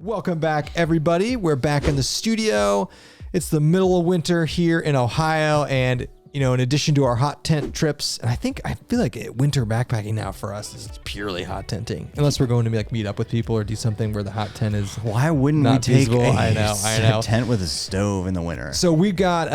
Welcome back, everybody. We're back in the studio. It's the middle of winter here in Ohio, and in addition to our hot tent trips, and I feel like winter backpacking now for us is purely hot tenting, unless we're going to meet up with people or do something where the hot tent is. Why wouldn't we take a tent with a stove in the winter? So we got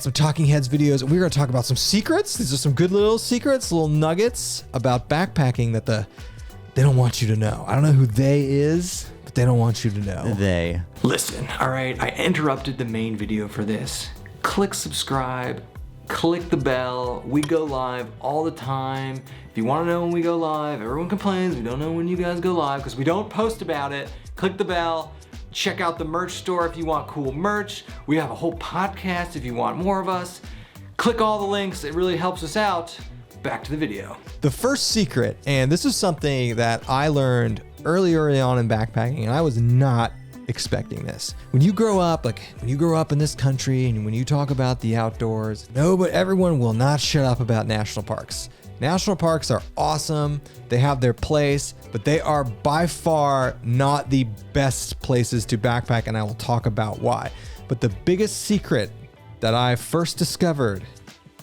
some Talking Heads videos, and we're going to talk about some secrets. These are some good little secrets, little nuggets about backpacking that they don't want you to know. I don't know who they is. They don't want you to know. They. Listen, all right, I interrupted the main video for this. Click subscribe, click the bell. We go live all the time. If you want to know when we go live, everyone complains we don't know when you guys go live because we don't post about it. Click the bell. Check out the merch store if you want cool merch. We have a whole podcast if you want more of us. Click all the links. It really helps us out. Back to the video. The first secret, and this is something that I learned early on in backpacking, and I was not expecting this. When you grow up in this country and when you talk about the outdoors, but everyone will not shut up about national parks. National parks are awesome. They have their place, but they are by far not the best places to backpack, and I will talk about why. But the biggest secret that I first discovered,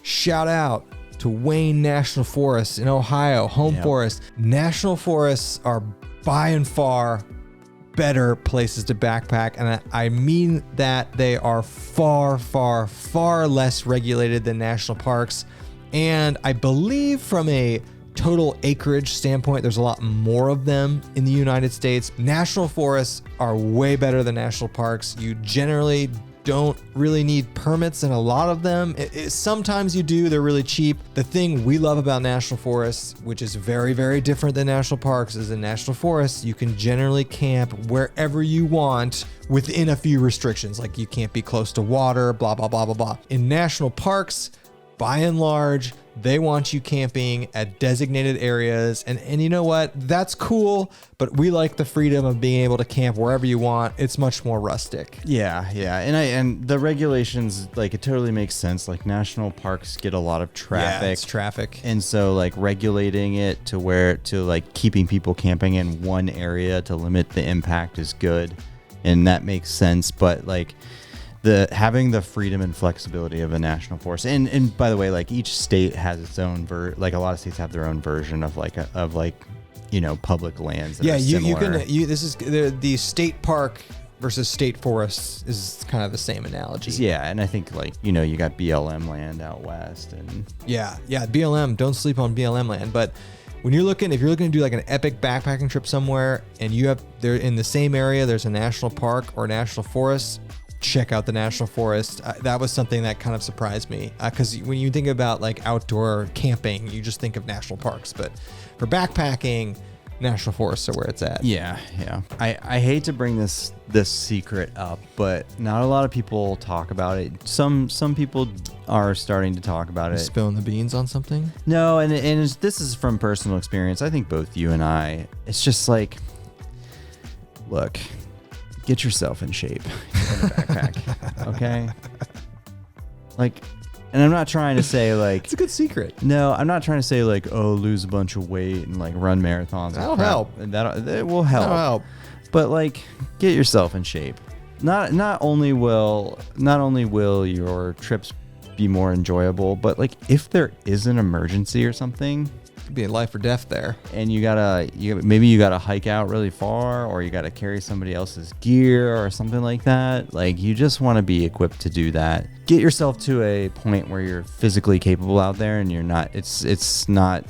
shout out to Wayne National Forest in Ohio, home forest. National forests are by and far better places to backpack, and I mean that they are far, far, far less regulated than national parks. And I believe from a total acreage standpoint, there's a lot more of them in the United States. National forests are way better than national parks. You generally don't really need permits in a lot of them. Sometimes you do, they're really cheap. The thing we love about national forests, which is very, very different than national parks, is in national forests, you can generally camp wherever you want within a few restrictions, like you can't be close to water, blah, blah, blah, blah, blah. In national parks, by and large, they want you camping at designated areas. And you know what? That's cool, but we like the freedom of being able to camp wherever you want. It's much more rustic. Yeah. And the regulations, it totally makes sense. National parks get a lot of traffic. Yeah, it's traffic. And so regulating it to keeping people camping in one area to limit the impact is good. And that makes sense. But having the freedom and flexibility of a national forest, and by the way, each state has its own a lot of states have their own version of public lands. That you can. This is the state park versus state forests is kind of the same analogy. Yeah, and I think you got BLM land out west, and yeah, BLM. Don't sleep on BLM land, but. If you're looking to do an epic backpacking trip somewhere, and they're in the same area, there's a national park or national forest. Check out the national forest. That was something that kind of surprised me because when you think about outdoor camping, you just think of national parks, but for backpacking, national forests are where it's at. Yeah. I hate to bring this secret up, but not a lot of people talk about it. Some people are starting to talk about it. Spilling the beans on something? No, and this is from personal experience. I think both you and I. It's just look. Get yourself in shape in a backpack, okay? And I'm not trying to say it's a good secret. No, I'm not trying to say lose a bunch of weight and run marathons. That'll help. That will help. That'll help. But get yourself in shape. Not only will your trips be more enjoyable, but if there is an emergency or something. Be life or death there, and you gotta hike out really far, or you gotta carry somebody else's gear or something like that. You just want to be equipped to do that. Get yourself to a point where you're physically capable out there, and you're not. It's not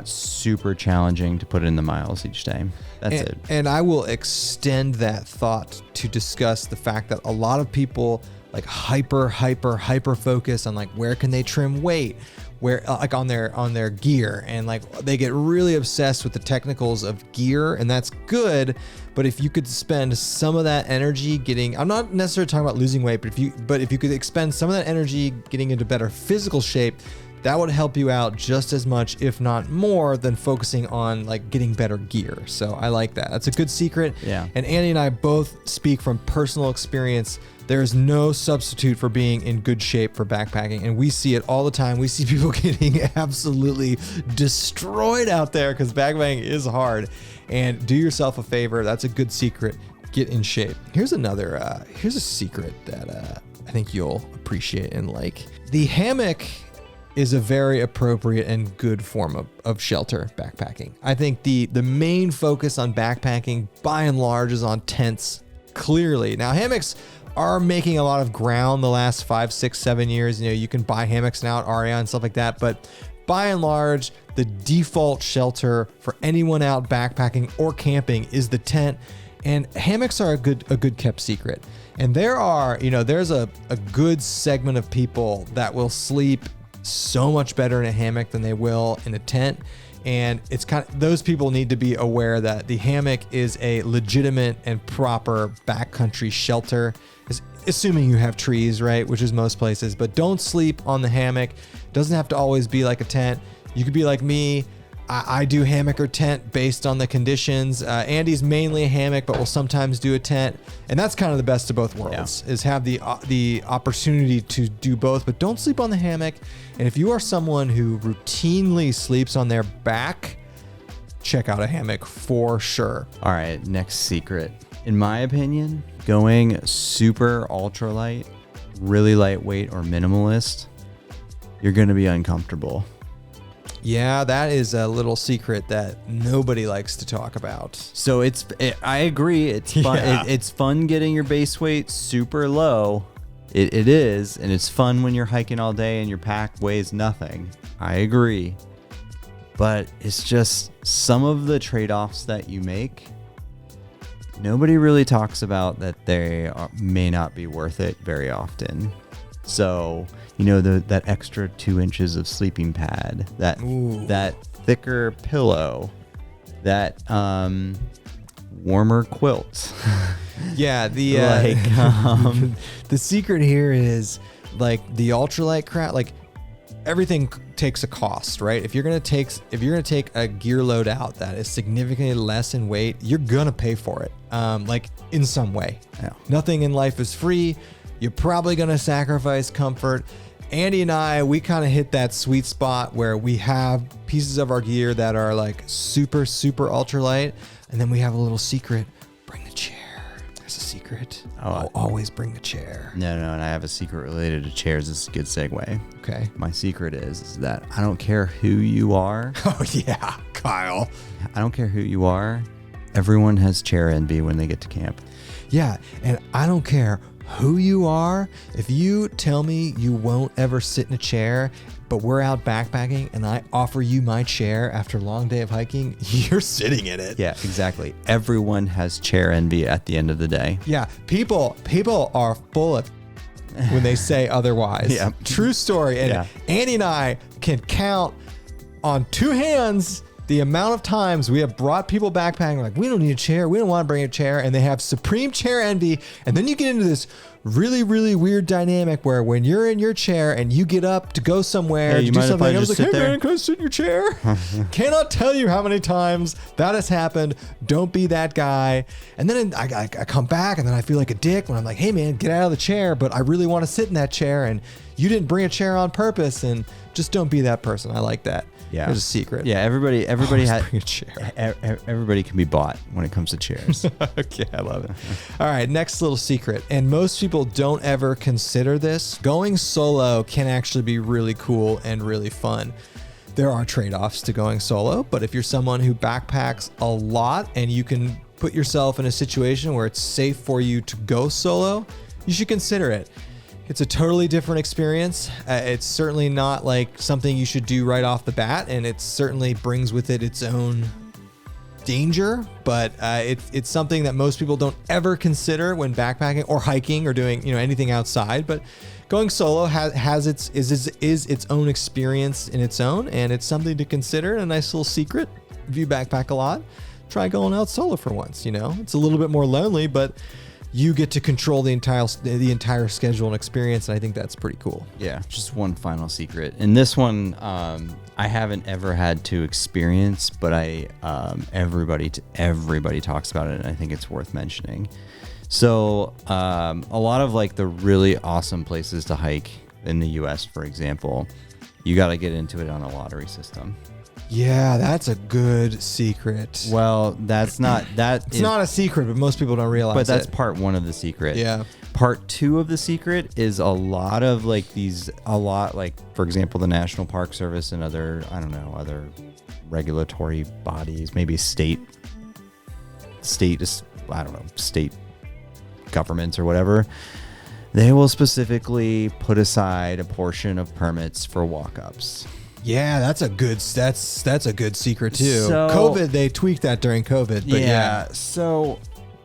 super challenging to put in the miles each day. That's it. And I will extend that thought to discuss the fact that a lot of people hyper focus on where can they trim weight, where on their gear, and they get really obsessed with the technicals of gear, and that's good. But if you could spend some of that energy I'm not necessarily talking about losing weight, but if you could expend some of that energy getting into better physical shape, that would help you out just as much, if not more, than focusing on getting better gear. So I like that. That's a good secret. Yeah. And Andy and I both speak from personal experience. There is no substitute for being in good shape for backpacking, and we see it all the time. We see people getting absolutely destroyed out there because backpacking is hard. And do yourself a favor. That's a good secret. get in shape. Here's another, here's a secret that I think you'll appreciate and like. The hammock is a very appropriate and good form of shelter backpacking. I think the main focus on backpacking by and large is on tents, clearly. Now hammocks are making a lot of ground the last 5, 6, 7 years. You know, you can buy hammocks now at Aria and stuff like that, but by and large, the default shelter for anyone out backpacking or camping is the tent, and hammocks are a good kept secret. And there's a good segment of people that will sleep so much better in a hammock than they will in a tent. And it's those people need to be aware that the hammock is a legitimate and proper backcountry shelter, assuming you have trees, right? Which is most places, but don't sleep on the hammock. It doesn't have to always be like a tent. You could be like me. I do hammock or tent based on the conditions. Andy's mainly a hammock, but will sometimes do a tent. And that's kind of the best of both worlds, is have the opportunity to do both, but don't sleep on the hammock. And if you are someone who routinely sleeps on their back, check out a hammock for sure. All right, next secret. In my opinion, going super ultralight, really lightweight, or minimalist, you're going to be uncomfortable. Yeah, that is a little secret that nobody likes to talk about. So I agree. It's fun. Yeah. It's fun getting your base weight super low. It is, and it's fun when you're hiking all day and your pack weighs nothing. I agree. But it's just some of the trade-offs that you make. Nobody really talks about that may not be worth it very often. So, that extra 2 inches of sleeping pad, that thicker pillow, that warmer quilt. Yeah, the the secret here is like the ultralight crowd. Like everything takes a cost, right? If you're gonna take a gear load out that is significantly less in weight, you're gonna pay for it, like in some way. Yeah. Nothing in life is free. You're probably gonna sacrifice comfort. Andy and I, we kind of hit that sweet spot where we have pieces of our gear that are like super, super ultralight, and then we have a little secret: bring the chair. There's a secret. I'll always bring the chair. No, and I have a secret related to chairs. This is a good segue. Okay. My secret is that I don't care who you are. Oh yeah, Kyle. I don't care who you are. Everyone has chair envy when they get to camp. Yeah, and I don't care who you are. If you tell me you won't ever sit in a chair, but we're out backpacking and I offer you my chair after a long day of hiking, you're sitting in it. Yeah, exactly. Everyone has chair envy at the end of the day. Yeah, people are full of when they say otherwise. Yeah. True story. And Yeah. Andy and I can count on 2 hands the amount of times we have brought people backpacking like, we don't need a chair, we don't want to bring a chair, and they have supreme chair envy. And then you get into this really, really weird dynamic where when you're in your chair and you get up to go somewhere Hey, to you do mind if something, I I was just like, sit hey there? man, can I sit in your chair? Cannot tell you how many times that has happened. Don't be that guy. And then I come back and then I feel like a dick when I'm like, hey man, get out of the chair, but I really want to sit in that chair and you didn't bring a chair on purpose, and just don't be that person. I like that. Yeah. There's a secret. Yeah, everybody Always has bring a chair. everybody can be bought when it comes to chairs. Okay, I love it. All right, next little secret. And most people don't ever consider this. Going solo can actually be really cool and really fun. There are trade-offs to going solo, but if you're someone who backpacks a lot and you can put yourself in a situation where it's safe for you to go solo, you should consider it. It's a totally different experience. It's certainly not like something you should do right off the bat, and it certainly brings with it its own danger, but it's something that most people don't ever consider when backpacking or hiking or doing anything outside. But going solo has its own experience in its own, and it's something to consider. A nice little secret. If you backpack a lot, try going out solo for once. It's a little bit more lonely, but you get to control the entire schedule and experience, and I think that's pretty cool. Yeah, just one final secret. And this one, I haven't ever had to experience, but everybody talks about it, and I think it's worth mentioning. So, a lot of like the really awesome places to hike in the U.S., for example, you got to get into it on a lottery system. Yeah, that's a good secret. Well, that's not that. It's not a secret, but most people don't realize But that's it. part one of the secret. Yeah. Part two of the secret is a lot, like, for example, the National Park Service and other regulatory bodies, maybe state governments or whatever. They will specifically put aside a portion of permits for walk-ups. Yeah, that's a good secret too. So- COVID, they tweaked that during COVID. But yeah. So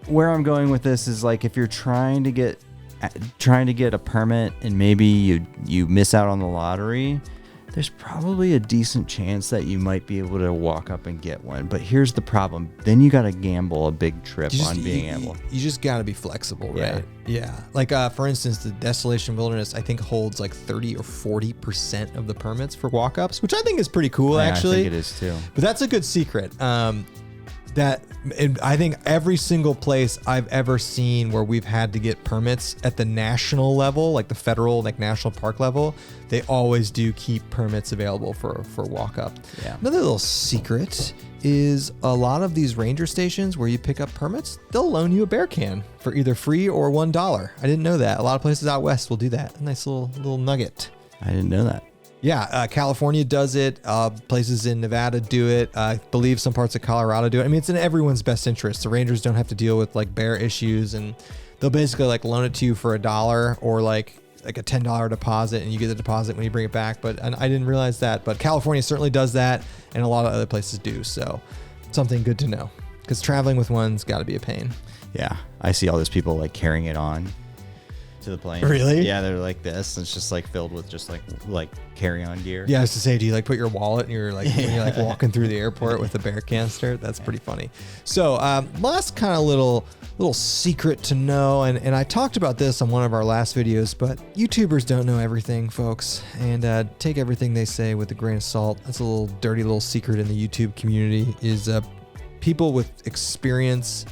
where I'm going with this is, like, if you're trying to get a permit and maybe you miss out on the lottery, there's probably a decent chance that you might be able to walk up and get one. But here's the problem. Then you got to gamble a big trip on being able. You just got to be flexible, Yeah. right? Yeah. Like, for instance, the Desolation Wilderness, I think, holds like 30 or 40% of the permits for walk-ups, which I think is pretty cool, actually. I think it is too. But that's a good secret. I think every single place I've ever seen where we've had to get permits at the national level, like the federal, like national park level, they always do keep permits available for walk up. Yeah. Another little secret is a lot of these ranger stations where you pick up permits, they'll loan you a bear can for either free or $1. I didn't know that. A lot of places out west will do that. A nice little nugget. I didn't know that. Yeah, California does it. Places in Nevada do it. I believe some parts of Colorado do it. I mean, it's in everyone's best interest. The rangers don't have to deal with like bear issues, and they'll basically like loan it to you for $1 or like a $10 deposit, and you get the deposit when you bring it back. But I didn't realize that. But California certainly does that, and a lot of other places do. So something good to know, because traveling with one's got to be a pain. Yeah, I see all those people like carrying it on to the plane. Really? Yeah, they're like this. And it's just like filled with just like carry-on gear. Yeah, I was to say, do you like put your wallet and you're like when you're like walking through the airport with a bear canister? That's pretty funny. So last kind of little secret to know, and I talked about this on one of our last videos, but YouTubers don't know everything, folks, and take everything they say with a grain of salt. That's a little dirty little secret in the YouTube community is people with experience,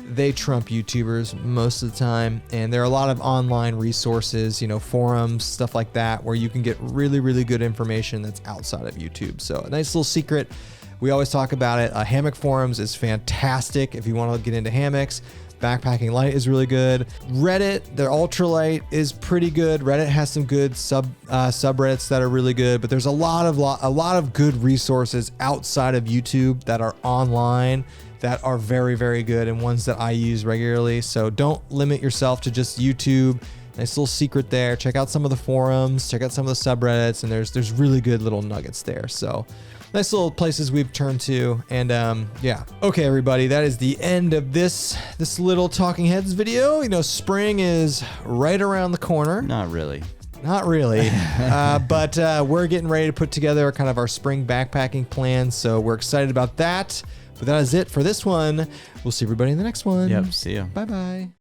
they trump YouTubers most of the time, and there are a lot of online resources, forums, stuff like that, where you can get really, really good information that's outside of YouTube. So a nice little secret. We always talk about it. Hammock forums is fantastic if you want to get into hammocks. Backpacking Light is really good. Reddit, their ultralight is pretty good. Reddit has some good subreddits that are really good, but there's a lot of good resources outside of YouTube that are online that are very, very good, and ones that I use regularly. So don't limit yourself to just YouTube. Nice little secret there. Check out some of the forums, check out some of the subreddits, and there's really good little nuggets there. So nice little places we've turned to. And yeah. Okay, everybody, that is the end of this little Talking Heads video. Spring is right around the corner. Not really. Not really, but we're getting ready to put together kind of our spring backpacking plan. So we're excited about that. But that is it for this one. We'll see everybody in the next one. Yep, see ya. Bye-bye.